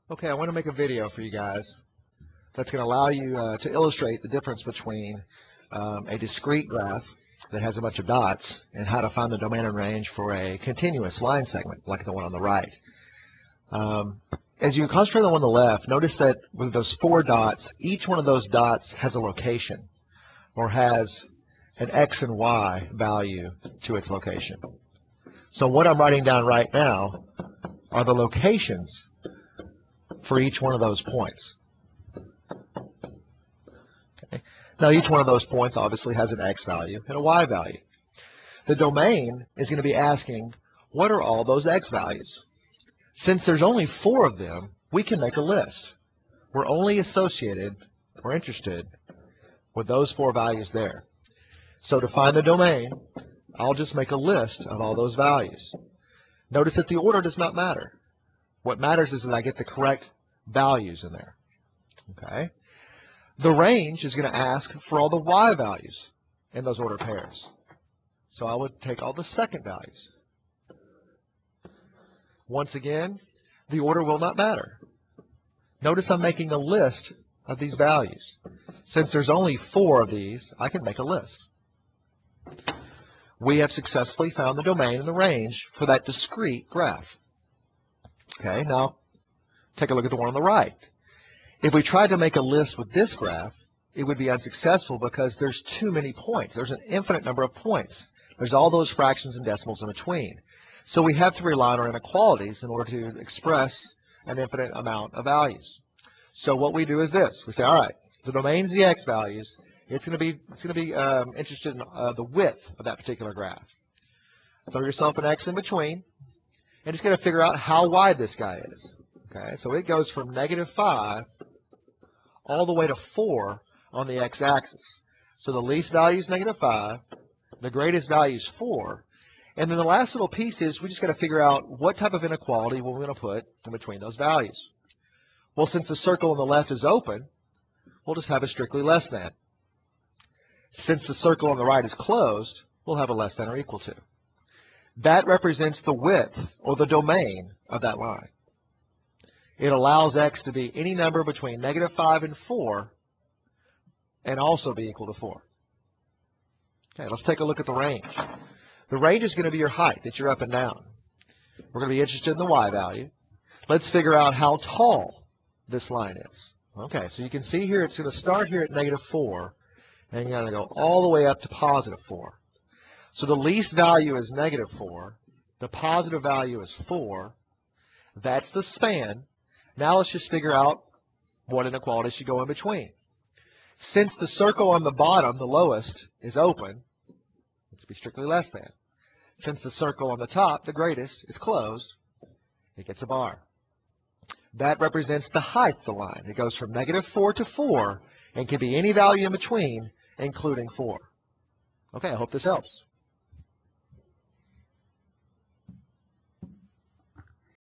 Okay, I want to make a video for you guys that's going to allow you to illustrate the difference between a discrete graph that has a bunch of dots and how to find the domain and range for a continuous line segment like the one on the right. As you concentrate on the one on the left, notice that with those 4 dots, each one of those dots has a location or has an X and Y value to its location. So what I'm writing down right now are the locations for each one of those points. Okay. Now each one of those points obviously has an X value and a Y value. The domain is going to be asking, what are all those X values? Since there's only 4 of them, we can make a list. We're only associated or interested with those 4 values there. So to find the domain, I'll just make a list of all those values. Notice that the order does not matter. What matters is that I get the correct values in there. Okay. The range is going to ask for all the Y values in those ordered pairs. So I would take all the second values. Once again, the order will not matter. Notice I'm making a list of these values. Since there's only 4 of these, I can make a list. We have successfully found the domain and the range for that discrete graph. Okay, now take a look at the one on the right. If we tried to make a list with this graph, it would be unsuccessful because there's too many points. There's an infinite number of points. There's all those fractions and decimals in between. So we have to rely on our inequalities in order to express an infinite amount of values. So what we do is this. We say, all right, the domain's the X values. It's going to be interested in the width of that particular graph. Throw yourself an X in between, and just got to figure out how wide this guy is. Okay, so it goes from -5 all the way to 4 on the x-axis. So the least value is -5, the greatest value is 4, and then the last little piece is we just got to figure out what type of inequality we're going to put in between those values. Well, since the circle on the left is open, we'll just have a strictly less than. Since the circle on the right is closed, we'll have a less than or equal to. That represents the width or the domain of that line. It allows x to be any number between -5 and 4 and also be equal to 4. Okay, let's take a look at the range. The range is going to be your height. It's your up and down. We're going to be interested in the y value. Let's figure out how tall this line is. Okay, so you can see here it's going to start here at -4 and you're going to go all the way up to +4. So the least value is -4. The positive value is 4. That's the span. Now let's just figure out what inequality should go in between. Since the circle on the bottom, the lowest, is open, let's be strictly less than. Since the circle on the top, the greatest, is closed, it gets a bar. That represents the height of the line. It goes from -4 to 4 and can be any value in between, including 4. Okay, I hope this helps.